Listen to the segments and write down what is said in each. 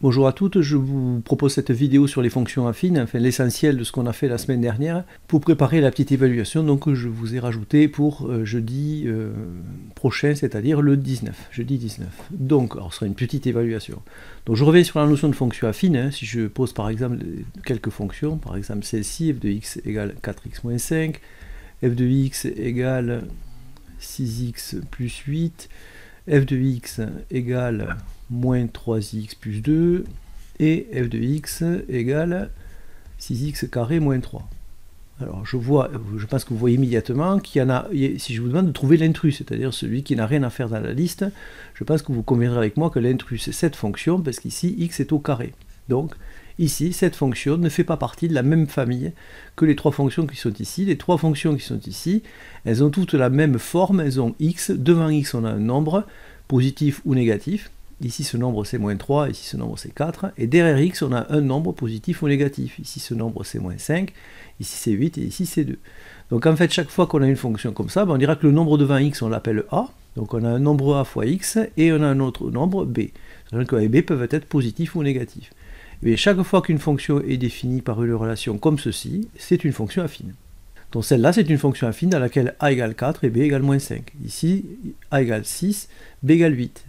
Bonjour à toutes, je vous propose cette vidéo sur les fonctions affines, enfin l'essentiel de ce qu'on a fait la semaine dernière, pour préparer la petite évaluation donc, que je vous ai rajouté pour jeudi prochain, c'est-à-dire le 19, jeudi 19. Donc, alors ce sera une petite évaluation. Donc je reviens sur la notion de fonction affine, hein, si je pose par exemple quelques fonctions, par exemple celle-ci, f de x égale 4x moins 5, f de x égale 6x plus 8, f de x égale moins 3x plus 2, et f de x égale 6x carré moins 3. Alors je pense que vous voyez immédiatement qu'il y en a, si je vous demande de trouver l'intrus, c'est-à-dire celui qui n'a rien à faire dans la liste, je pense que vous conviendrez avec moi que l'intrus c'est cette fonction, parce qu'ici x est au carré. Donc ici, cette fonction ne fait pas partie de la même famille que les trois fonctions qui sont ici. Les trois fonctions qui sont ici, elles ont toutes la même forme, elles ont x, devant x on a un nombre, positif ou négatif. Ici ce nombre c'est moins 3, ici ce nombre c'est 4, et derrière x on a un nombre positif ou négatif. Ici ce nombre c'est moins 5, ici c'est 8 et ici c'est 2. Donc en fait chaque fois qu'on a une fonction comme ça, on dira que le nombre devant x on l'appelle a, donc on a un nombre a fois x et on a un autre nombre b. C'est-à-dire que a et b peuvent être positifs ou négatifs. Et chaque fois qu'une fonction est définie par une relation comme ceci, c'est une fonction affine. Donc celle-là c'est une fonction affine dans laquelle a égale 4 et b égale moins 5. Ici a égale 6, b égale 8.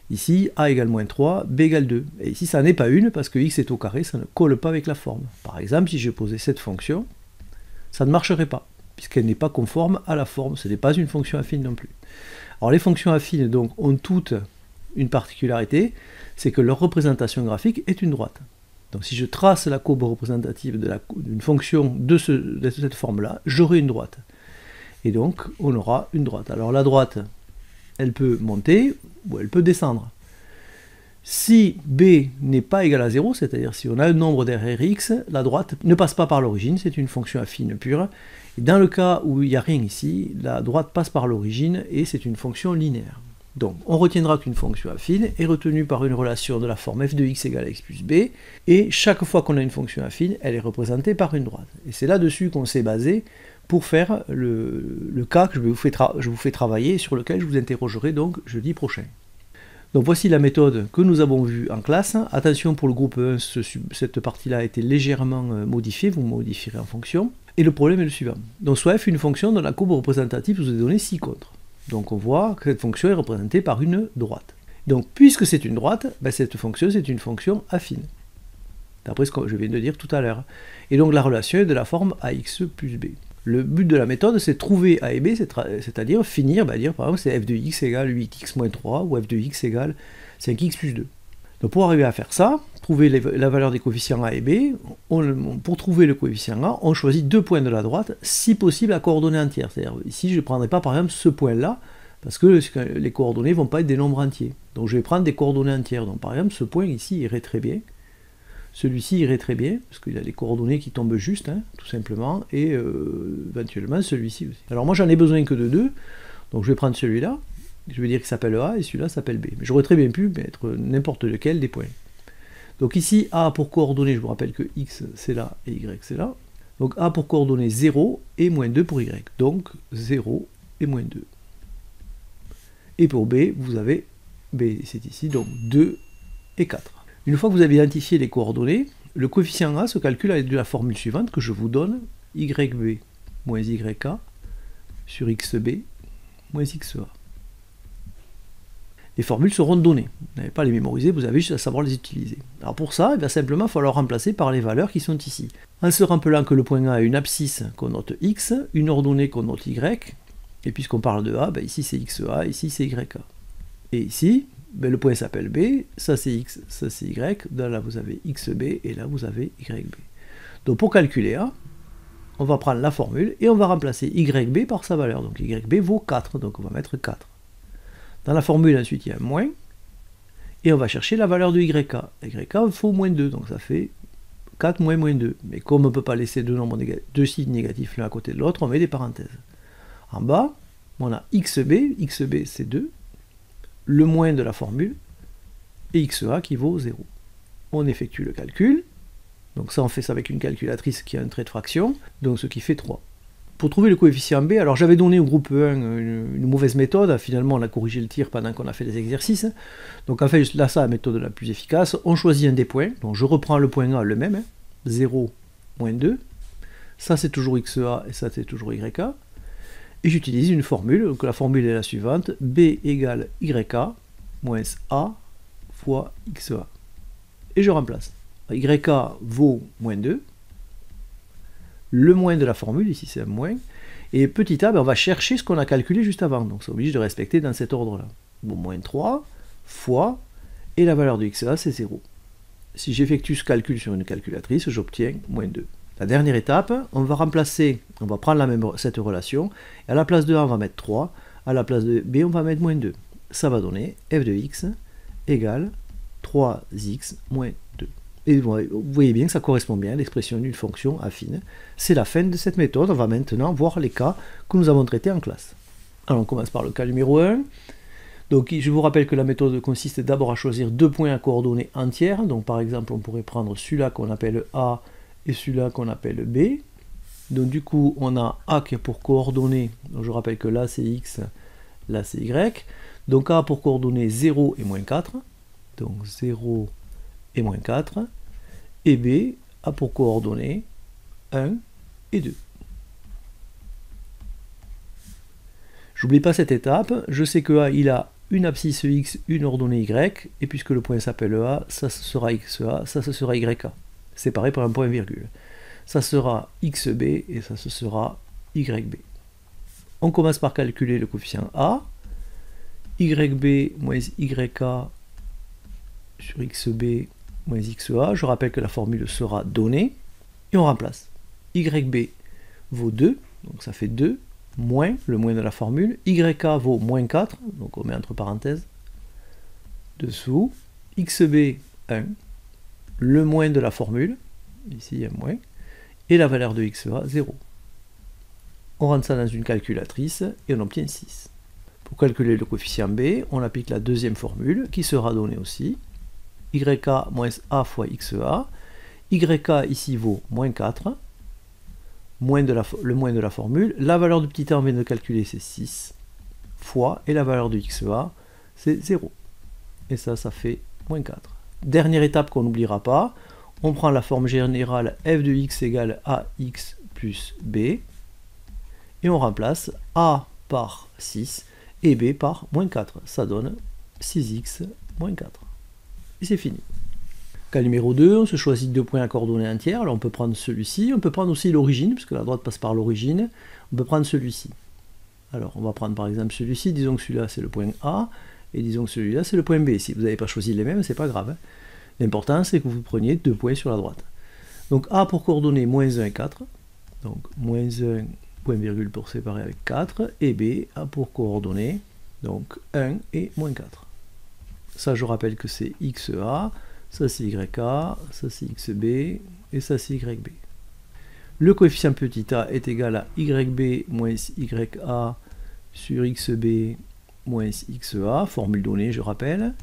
Ici, a égale moins 3, b égale 2. Et ici, ça n'est pas une, parce que x est au carré, ça ne colle pas avec la forme. Par exemple, si je posais cette fonction, ça ne marcherait pas, puisqu'elle n'est pas conforme à la forme. Ce n'est pas une fonction affine non plus. Alors les fonctions affines donc, ont toutes une particularité, c'est que leur représentation graphique est une droite. Donc si je trace la courbe représentative d'une fonction de cette forme-là, j'aurai une droite. Et donc, on aura une droite. Alors la droite, elle peut monter ou elle peut descendre. Si b n'est pas égal à 0, c'est-à-dire si on a un nombre derrière x, la droite ne passe pas par l'origine, c'est une fonction affine pure. Et dans le cas où il n'y a rien ici, la droite passe par l'origine et c'est une fonction linéaire. Donc on retiendra qu'une fonction affine est retenue par une relation de la forme f de x égale x plus b, et chaque fois qu'on a une fonction affine, elle est représentée par une droite. Et c'est là-dessus qu'on s'est basé pour faire le cas que je vous fais travailler, sur lequel je vous interrogerai donc jeudi prochain. Donc voici la méthode que nous avons vue en classe. Attention, pour le groupe 1, cette partie-là a été légèrement modifiée, vous modifierez en fonction. Et le problème est le suivant. Donc soit f une fonction dont la courbe représentative vous est donnée 6 contre. Donc on voit que cette fonction est représentée par une droite. Donc puisque c'est une droite, cette fonction c'est une fonction affine, d'après ce que je viens de dire tout à l'heure. Et donc la relation est de la forme ax plus b. Le but de la méthode, c'est de trouver a et b, c'est-à-dire finir, dire par exemple c'est f de x égale 8x moins 3, ou f de x égale 5x plus 2. Donc pour arriver à faire ça, trouver la valeur des coefficients a et b, pour trouver le coefficient a, on choisit deux points de la droite, si possible à coordonnées entières. C'est-à-dire ici je ne prendrai pas par exemple ce point-là, parce que les coordonnées ne vont pas être des nombres entiers. Donc je vais prendre des coordonnées entières. Donc par exemple ce point ici irait très bien. Celui-ci irait très bien, parce qu'il a les coordonnées qui tombent juste, hein, tout simplement, et éventuellement celui-ci aussi. Alors moi j'en ai besoin que de deux, donc je vais prendre celui-là, je vais dire qu'il s'appelle A, et celui-là s'appelle B. Mais j'aurais très bien pu mettre n'importe lequel des points. Donc ici, A pour coordonnées, je vous rappelle que X c'est là, et Y c'est là. Donc A pour coordonnées 0, et moins 2 pour Y. Donc 0 et moins 2. Et pour B, vous avez, B c'est ici, donc 2 et 4. Une fois que vous avez identifié les coordonnées, le coefficient A se calcule avec de la formule suivante que je vous donne, YB moins YA sur XB moins XA. Les formules seront données. Vous n'avez pas à les mémoriser, vous avez juste à savoir les utiliser. Alors pour ça, simplement, il va falloir remplacer par les valeurs qui sont ici. En se rappelant que le point A a une abscisse qu'on note X, une ordonnée qu'on note Y, et puisqu'on parle de A, ici c'est XA, ici c'est YA. Et ici, le point s'appelle B, ça c'est X, ça c'est Y, là vous avez XB et là vous avez YB. Donc pour calculer A, on va prendre la formule et on va remplacer YB par sa valeur. Donc YB vaut 4, donc on va mettre 4. Dans la formule ensuite il y a un moins, et on va chercher la valeur de YA. YA vaut moins 2, donc ça fait 4 moins moins 2. Mais comme on ne peut pas laisser deux signes négatifs l'un à côté de l'autre, on met des parenthèses. En bas, on a XB, XB c'est 2, le moins de la formule, et XA qui vaut 0. On effectue le calcul, donc ça on fait ça avec une calculatrice qui a un trait de fraction, donc ce qui fait 3. Pour trouver le coefficient B, alors j'avais donné au groupe 1 une mauvaise méthode, finalement on a corrigé le tir pendant qu'on a fait les exercices. Donc en fait, là, c'est la méthode la plus efficace. On choisit un des points, donc je reprends le point A, le même, 0, moins 2. Ça c'est toujours XA et ça c'est toujours YA. Et j'utilise une formule, donc la formule est la suivante, B égale YA moins A fois XA. Et je remplace. YA vaut moins 2. Le moins de la formule, ici c'est un moins, et petit a, on va chercher ce qu'on a calculé juste avant, donc c'est obligé de respecter dans cet ordre-là. Bon, moins 3 fois, et la valeur de XA c'est 0. Si j'effectue ce calcul sur une calculatrice, j'obtiens moins 2. La dernière étape, on va remplacer, on va prendre cette relation, et à la place de A on va mettre 3, à la place de B on va mettre moins 2. Ça va donner f de x égale 3x moins 2. Et vous voyez bien que ça correspond bien à l'expression d'une fonction affine. C'est la fin de cette méthode. On va maintenant voir les cas que nous avons traités en classe. Alors on commence par le cas numéro 1. Donc je vous rappelle que la méthode consiste d'abord à choisir deux points à coordonnées entières. Donc par exemple on pourrait prendre celui-là qu'on appelle A et celui-là qu'on appelle B. Donc du coup on a A qui est pour coordonnées, donc je rappelle que là c'est X, là c'est Y. Donc A pour coordonnées 0 et moins 4. Donc 0 et moins 4, et B a pour coordonnées 1 et 2. J'oublie pas cette étape, je sais que A il a une abscisse X, une ordonnée Y, et puisque le point s'appelle A, ça ce sera XA, ça ce sera YA, séparé par un point virgule. Ça sera XB et ça ce sera YB. On commence par calculer le coefficient A, YB moins YA sur XB moins XA, je rappelle que la formule sera donnée, et on remplace. YB vaut 2, donc ça fait 2, moins le moins de la formule, YA vaut moins 4, donc on met entre parenthèses, dessous, XB 1, le moins de la formule, ici il y a moins, et la valeur de XA 0. On rentre ça dans une calculatrice, et on obtient 6. Pour calculer le coefficient B, on applique la deuxième formule, qui sera donnée aussi, YA moins A fois XA, YA ici vaut moins 4, le moins de la formule, la valeur de petit a on vient de calculer c'est 6, fois, et la valeur de XA c'est 0. Et ça fait moins 4. Dernière étape qu'on n'oubliera pas, on prend la forme générale f de x égale ax plus b, et on remplace a par 6 et b par moins 4. Ça donne 6x moins 4. Et c'est fini. Cas numéro 2, on se choisit deux points à coordonnées entières. Alors on peut prendre celui-ci, on peut prendre aussi l'origine, puisque la droite passe par l'origine. On peut prendre celui-ci. Alors on va prendre par exemple celui-ci, disons que celui-là c'est le point A, et disons que celui-là c'est le point B. Si vous n'avez pas choisi les mêmes, c'est pas grave. L'important c'est que vous preniez deux points sur la droite. Donc A pour coordonnées moins 1 et 4, donc moins 1, point virgule pour séparer avec 4, et B a pour coordonnées, donc 1 et moins 4. Ça, je rappelle que c'est XA, ça c'est YA, ça c'est XB, et ça c'est YB. Le coefficient petit a est égal à YB moins YA sur XB moins XA, formule donnée, je rappelle.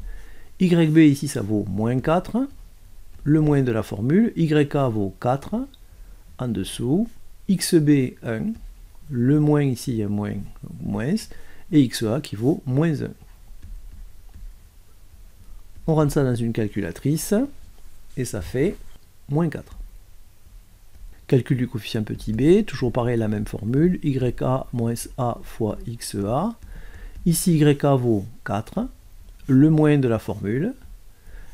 YB ici, ça vaut moins 4, le moins de la formule. YA vaut 4, en dessous. XB 1, le moins ici, il y a moins, donc moins, et XA qui vaut moins 1. On rentre ça dans une calculatrice, et ça fait moins 4. Calcul du coefficient petit b, toujours pareil, la même formule, YA moins A fois XA. Ici, YA vaut 4, le moins de la formule.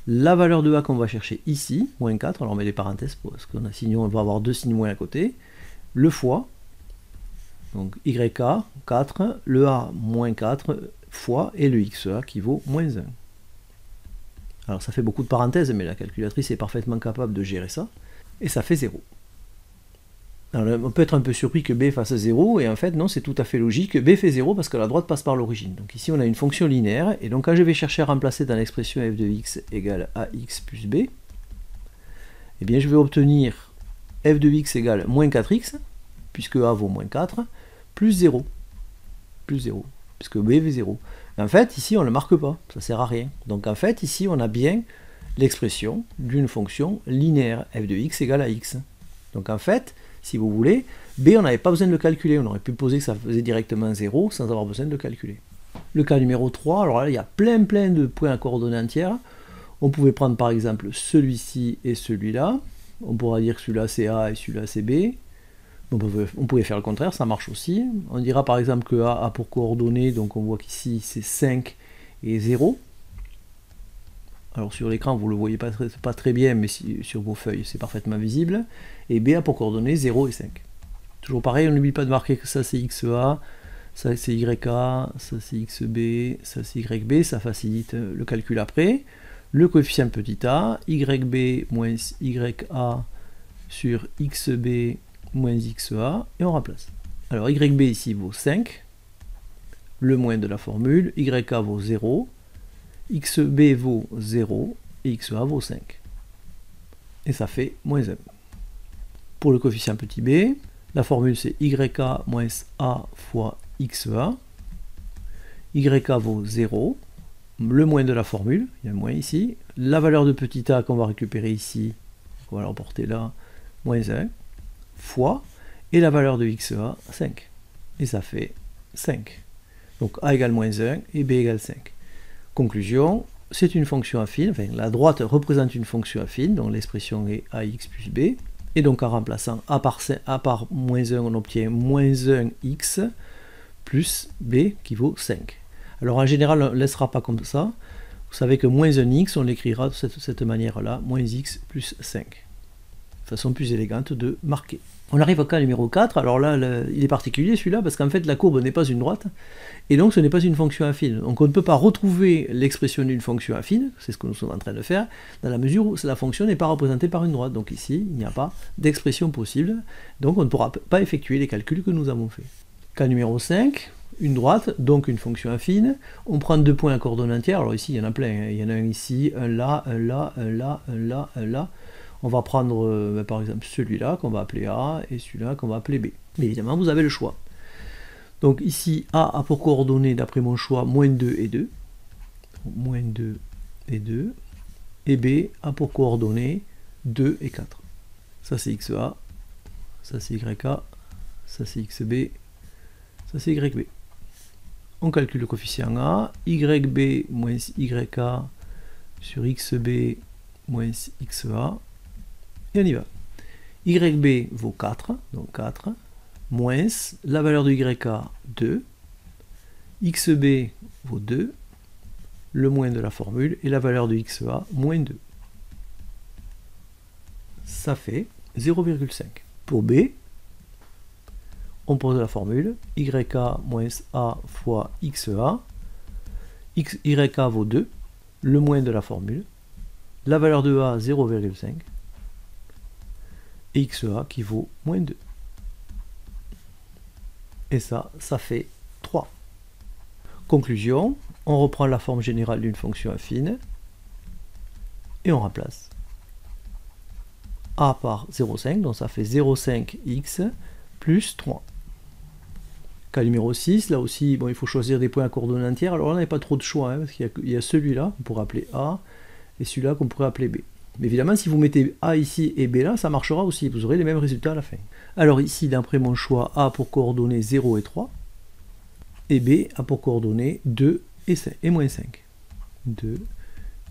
La valeur de A qu'on va chercher ici, moins 4, alors on met les parenthèses, parce qu'on a sinon on va avoir deux signes moins à côté. Le fois, donc YA 4, le A moins 4 fois, et le XA qui vaut moins 1. Alors ça fait beaucoup de parenthèses, mais la calculatrice est parfaitement capable de gérer ça, et ça fait 0. Alors, on peut être un peu surpris que B fasse 0, et en fait non, c'est tout à fait logique, B fait 0 parce que la droite passe par l'origine. Donc ici on a une fonction linéaire, et donc quand je vais chercher à remplacer dans l'expression f de x égale ax plus b, eh bien je vais obtenir f de x égale moins 4x, puisque a vaut moins 4, plus 0, puisque b fait 0. En fait, ici, on ne le marque pas, ça ne sert à rien. Donc en fait, ici, on a bien l'expression d'une fonction linéaire, f de x égale à x. Donc en fait, si vous voulez, b, on n'avait pas besoin de le calculer. On aurait pu poser que ça faisait directement 0 sans avoir besoin de le calculer. Le cas numéro 3, alors là, il y a plein de points à coordonnées entières. On pouvait prendre par exemple celui-ci et celui-là. On pourra dire que celui-là c'est A et celui-là c'est B. On pouvait faire le contraire, ça marche aussi. On dira par exemple que A a pour coordonnées, donc on voit qu'ici c'est 5 et 0. Alors sur l'écran vous ne le voyez pas très bien, mais sur vos feuilles c'est parfaitement visible. Et B a pour coordonnées 0 et 5. Toujours pareil, on n'oublie pas de marquer que ça c'est XA, ça c'est YA, ça c'est XB, ça c'est YB, ça facilite le calcul après. Le coefficient petit a, YB moins YA sur XB moins XA, et on remplace. Alors YB ici vaut 5, le moins de la formule, YA vaut 0, XB vaut 0, et XA vaut 5. Et ça fait moins 1. Pour le coefficient petit b, la formule c'est YA moins A fois XA. YA vaut 0, le moins de la formule, il y a un moins ici. La valeur de petit a qu'on va récupérer ici, on va la reporter là, moins 1, fois, et la valeur de XA, 5. Et ça fait 5. Donc a égale moins 1 et b égale 5. Conclusion, c'est une fonction affine, enfin la droite représente une fonction affine, donc l'expression est ax plus b, et donc en remplaçant a par moins 1, on obtient moins 1x plus b qui vaut 5. Alors en général, on ne laissera pas comme ça. Vous savez que moins 1x, on l'écrira de cette manière-là, moins x plus 5. Façon plus élégante de marquer. On arrive au cas numéro 4, alors là, il est particulier celui-là, parce qu'en fait la courbe n'est pas une droite, et donc ce n'est pas une fonction affine. Donc on ne peut pas retrouver l'expression d'une fonction affine, c'est ce que nous sommes en train de faire, dans la mesure où la fonction n'est pas représentée par une droite. Donc ici, il n'y a pas d'expression possible, donc on ne pourra pas effectuer les calculs que nous avons faits. Cas numéro 5, une droite, donc une fonction affine. On prend deux points à coordonnées entières, alors ici il y en a plein, hein. Il y en a un ici, un là, un là, un là, un là, un là. On va prendre par exemple celui-là qu'on va appeler A et celui-là qu'on va appeler B. Mais évidemment, vous avez le choix. Donc ici, A a pour coordonnées, d'après mon choix, moins 2 et 2. Moins 2 et 2. Et B a pour coordonnées 2 et 4. Ça c'est XA, ça c'est YA, ça c'est XB, ça c'est YB. On calcule le coefficient A, YB moins YA sur XB moins XA. Et on y va. YB vaut 4, donc 4, moins la valeur de YA 2, XB vaut 2, le moins de la formule, et la valeur de XA moins 2. Ça fait 0,5. Pour B, on pose la formule, YA moins A fois XA, YA vaut 2, le moins de la formule, la valeur de A 0,5, et XA qui vaut moins 2. Et ça fait 3. Conclusion, on reprend la forme générale d'une fonction affine, et on remplace. A par 0,5, donc ça fait 0,5x plus 3. Cas numéro 6, là aussi, bon, il faut choisir des points à coordonnées entières. Alors là, on n'avait pas trop de choix, hein, parce qu'il y a celui-là, qu'on pourrait appeler A, et celui-là qu'on pourrait appeler B. Mais évidemment, si vous mettez A ici et B là, ça marchera aussi, vous aurez les mêmes résultats à la fin. Alors ici, d'après mon choix, A pour coordonnées 0 et 3, et B a pour coordonnées 2 et moins 5. 2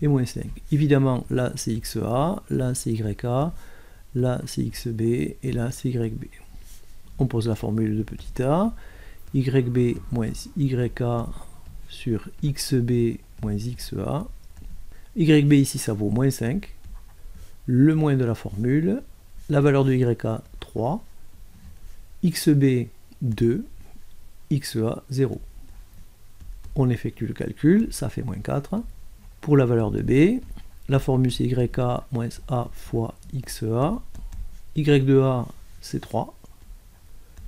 et moins 5. Évidemment, là c'est XA, là c'est YA, là c'est XB, et là c'est YB. On pose la formule de petit a, YB moins YA sur XB moins XA. YB ici ça vaut moins 5, le moins de la formule, la valeur de YA 3, XB 2, XA 0. On effectue le calcul, ça fait moins 4. Pour la valeur de B, la formule c'est YA moins A fois XA, Y de A c'est 3,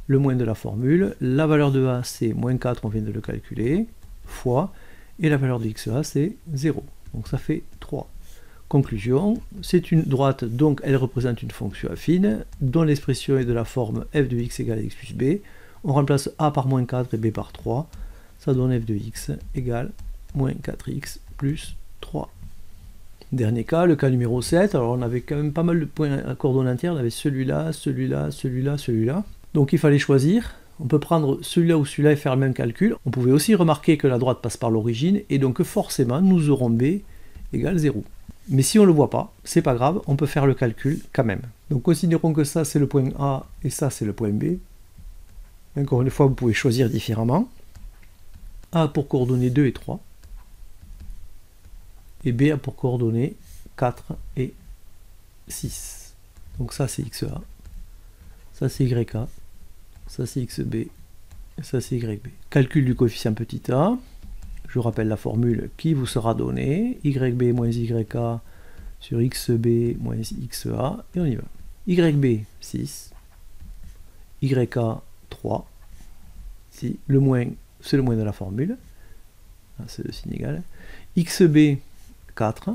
le moins de la formule, la valeur de A c'est moins 4, on vient de le calculer, fois, et la valeur de XA c'est 0. Donc ça fait 3. Conclusion, c'est une droite, donc elle représente une fonction affine, dont l'expression est de la forme f de x égale x plus b. On remplace a par moins 4 et b par 3, ça donne f de x égale moins 4x plus 3. Dernier cas, le cas numéro 7, alors on avait quand même pas mal de points à coordonnées entières, on avait celui-là, celui-là, celui-là, celui-là. Donc il fallait choisir, on peut prendre celui-là ou celui-là et faire le même calcul. On pouvait aussi remarquer que la droite passe par l'origine, et donc forcément nous aurons B égale 0. Mais si on ne le voit pas, c'est pas grave, on peut faire le calcul quand même. Donc considérons que ça c'est le point A et ça c'est le point B. Encore une fois, vous pouvez choisir différemment. A pour coordonnées 2 et 3. Et B a pour coordonnées 4 et 6. Donc ça c'est XA, ça c'est YA, ça c'est XB, et ça c'est YB. Calcul du coefficient petit a, je rappelle la formule qui vous sera donnée, YB moins YA sur XB moins XA, et on y va. YB 6, YA 3, ici le moins c'est le moins de la formule, c'est le signe égal, XB 4,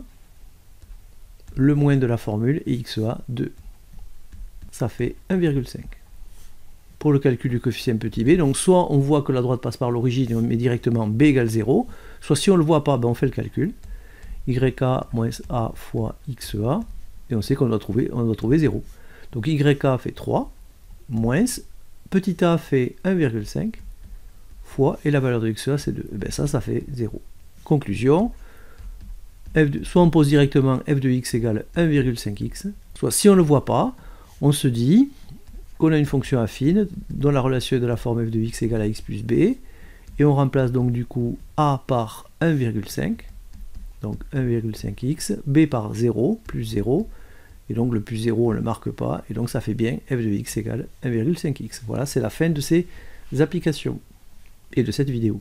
le moins de la formule, et XA 2. Ça fait 1,5. Pour le calcul du coefficient petit b, donc soit on voit que la droite passe par l'origine et on met directement b égale 0, soit si on ne le voit pas, ben on fait le calcul. YA moins A fois XA, et on sait qu'on doit trouver 0. Donc YA fait 3, moins, petit a fait 1,5, fois, et la valeur de XA c'est 2. Et ben ça fait 0. Conclusion, soit on pose directement f de x égale 1,5x, soit si on ne le voit pas, on se dit qu'on a une fonction affine dont la relation est de la forme f de x égale à x plus b, et on remplace donc du coup a par 1,5, donc 1,5x, b par 0, plus 0, et donc le plus 0 on ne le marque pas, et donc ça fait bien f de x égale 1,5x. Voilà, c'est la fin de ces applications et de cette vidéo.